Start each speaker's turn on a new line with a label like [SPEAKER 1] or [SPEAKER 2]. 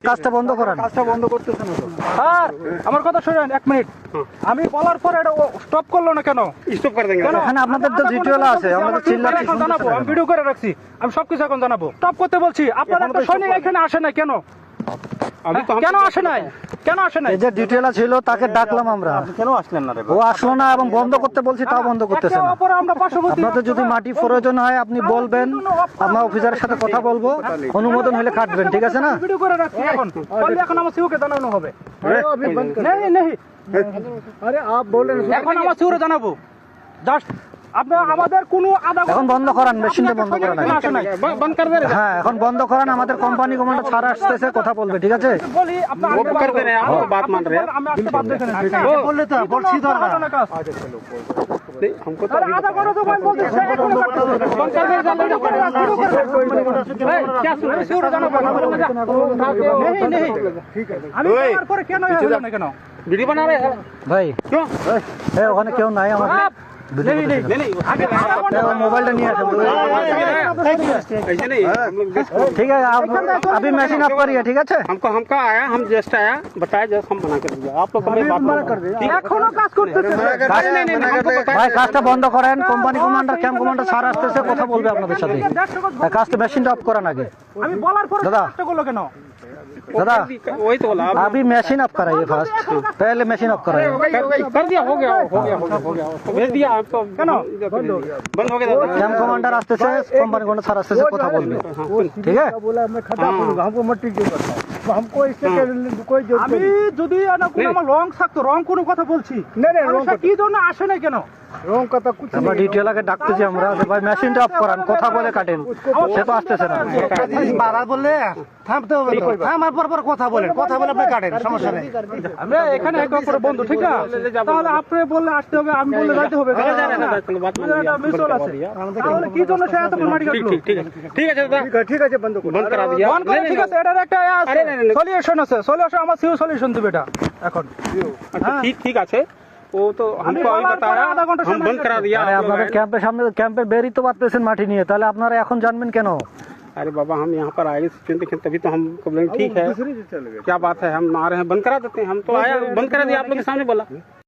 [SPEAKER 1] কাজটা বন্ধ করেন।
[SPEAKER 2] কাজটা বন্ধ করতেছেন তো
[SPEAKER 3] স্যার আমার কথা শুনেন এক মিনিট। আমি বলার পরে এটা স্টপ করলো না কেন?
[SPEAKER 2] স্টপ করে দেন।
[SPEAKER 1] এখানে আপনাদের তো ডিটেইল আছে, আমাদের চিল্লাচ্ছি
[SPEAKER 3] এখন জানাবো, আমি ভিডিও করে রাখছি, আমি সবকিছু এখন জানাবো। স্টপ করতে বলছি, আপনার একটা সৈনিক এখানে আসে না কেন? কেন আসে নাই? কেন আসে নাই?
[SPEAKER 1] এই যে ডিটেইল ছিল তাকে ডাকলাম আমরা,
[SPEAKER 2] কেন আসলেন না রে
[SPEAKER 1] ও আসলো না এবং বন্ধ করতে বলছি তাও বন্ধ করতেছে
[SPEAKER 3] একে
[SPEAKER 1] না।
[SPEAKER 3] অপরে আমরা পার্শ্ববর্তী
[SPEAKER 1] আপনাদের যদি মাটি প্রয়োজন হয় আপনি বলবেন, আমরা অফিসারের সাথে কথা বলবো, অনুমোদন হলে কাটবেন, ঠিক আছে না?
[SPEAKER 3] ভিডিও করে রাখছি এখন। বললে এখন আমার সিওকে জানানো হবে। नहीं नहीं
[SPEAKER 2] আরে আপ বলেন
[SPEAKER 3] এখন আমার সিওরে জানাবো। জাস্ট আপনারা আমাদের কোনো আধা
[SPEAKER 1] এখন বন্ধ করান, মেশিনটা বন্ধ করান আগে।
[SPEAKER 3] আসে নাই।
[SPEAKER 2] বন্ধ করে দেন।
[SPEAKER 1] হ্যাঁ এখন বন্ধ করান, আমাদের কোম্পানি কমান্ডার ছাড় আসতেছে, কথা বলবে, ঠিক আছে?
[SPEAKER 3] বলি আপনারা
[SPEAKER 2] वो कर दे रहे हैं, आप बात मान रहे हैं।
[SPEAKER 3] আমি আসতে বাধ্য এখানে।
[SPEAKER 1] বললে তো বলছি দরকার।
[SPEAKER 2] नहीं, हमको तो
[SPEAKER 3] আরে আধা ঘন্টা তো বল বলতে সে এখনো কাটতেছে। বন্ধ করে দেন, বন্ধ করে দেন, শুরু করে দেন। এই, क्या सुन रहे? সিওরে জানাবো। नहीं नहीं আমি বলার পরে কেন হলো না কেন?
[SPEAKER 2] वीडियो बना रहे हैं
[SPEAKER 1] ভাই
[SPEAKER 2] क्यों?
[SPEAKER 1] এই ওখানে কেউ নাই আমার
[SPEAKER 2] नहीं नहीं नहीं
[SPEAKER 3] আগে আধা ঘন্টা
[SPEAKER 1] মোবাইলটা নিয়ে আসেন।
[SPEAKER 2] ऐसे नहीं हम लोग just
[SPEAKER 1] ठीक है अभी मशीन ऑफ करिए, ठीक है?
[SPEAKER 2] हमको आया, हम जस्ट आया, बताया जस्ट हम बना कर दिया। आप लोग हमें बात मना कर दिया।
[SPEAKER 3] এখনো কাজ করতেছে।
[SPEAKER 2] नहीं नहीं हमको बताया।
[SPEAKER 1] ভাই কাজটা বন্ধ করেন, company commander camp commander sir আসতেছে, কথা বলবে আপনাদের সাথে। কাজটা মেশিনটা অফ করান আগে।
[SPEAKER 3] আমি বলার পরে
[SPEAKER 1] দাদা।
[SPEAKER 3] কাজটা করলো কেন?
[SPEAKER 1] दादा
[SPEAKER 2] वही तो बोला आप
[SPEAKER 1] अभी मशीन ऑफ कराइए फर्स्ट, पहले मशीन ऑफ कराइए।
[SPEAKER 2] कर दिया, हो गया भेज दिया आपको।
[SPEAKER 3] কেন?
[SPEAKER 2] बंद हो गया दादा।
[SPEAKER 1] कैंप कमांडर আসতেছে, কোম্পানি কমান্ডার স্যার আসতেছে, কথা বলবে, ঠিক আছে?
[SPEAKER 2] बोला मैं खड़ा करूंगा, हमको मट्टी क्यों करता है? हमको इससे कोई जरूरत
[SPEAKER 3] আমি যদি না কোনো আমার রং থাকতো, রং কোনো কথা বলছি।
[SPEAKER 2] नहीं
[SPEAKER 3] তাহলে সে কি জন্য আসে না কেন?
[SPEAKER 2] रॉन्ग का तो कुछ
[SPEAKER 1] আমরা ডিটেইল আগে ডাকতেছি আমরা যে ভাই মেশিনটা অফ করান, কথা বলে কাটেন, সে তো আসতেছে না।
[SPEAKER 4] বারবার বললে থামতে হবে তো। আমার পর কথা বলেন, কথা বলে আপনি কাটেন, সমস্যা নেই।
[SPEAKER 3] আমরা এখানে এক অপরে বন্ধু, ঠিক না? তাহলে আপনি বললে আসতে হবে, আমি বললে যাইতে হবে।
[SPEAKER 2] चलो बात मान लिया।
[SPEAKER 3] মিসল আছে। তাহলে কি জন্য সে এত মাটি কাটলো?
[SPEAKER 2] ठीक है दादा,
[SPEAKER 4] ঠিক আছে বন্ধ করুন।
[SPEAKER 2] बंद करा दिया।
[SPEAKER 3] বন্ধ করে, ঠিক আছে, এটার একটা
[SPEAKER 2] আরে, না, না, না।
[SPEAKER 3] সলিউশন আছে। সলিউশন আমার সিও সলিউশন দিবে এটা এখন।
[SPEAKER 2] अच्छा ठीक আছে, वो तो हमको अभी
[SPEAKER 3] বলার পরে
[SPEAKER 2] बताया,
[SPEAKER 3] আধা ঘন্টা
[SPEAKER 2] हम
[SPEAKER 3] সময়
[SPEAKER 2] बंद करा दिया।
[SPEAKER 1] আরে আপনাদের ক্যাম্পের সামনে, ক্যাম্পের বেরই তো পারতেছেন মাটি নিয়ে, তাহলে আপনারা এখন জানবেন কেন?
[SPEAKER 2] अरे बाबा हम यहाँ पर आए देखें तभी तो हम बोले ठीक है, क्या बात है, हम आ रहे हैं, बंद करा देते हैं। हम तो आया, बंद करा दिया, आप लोग के सामने बोला।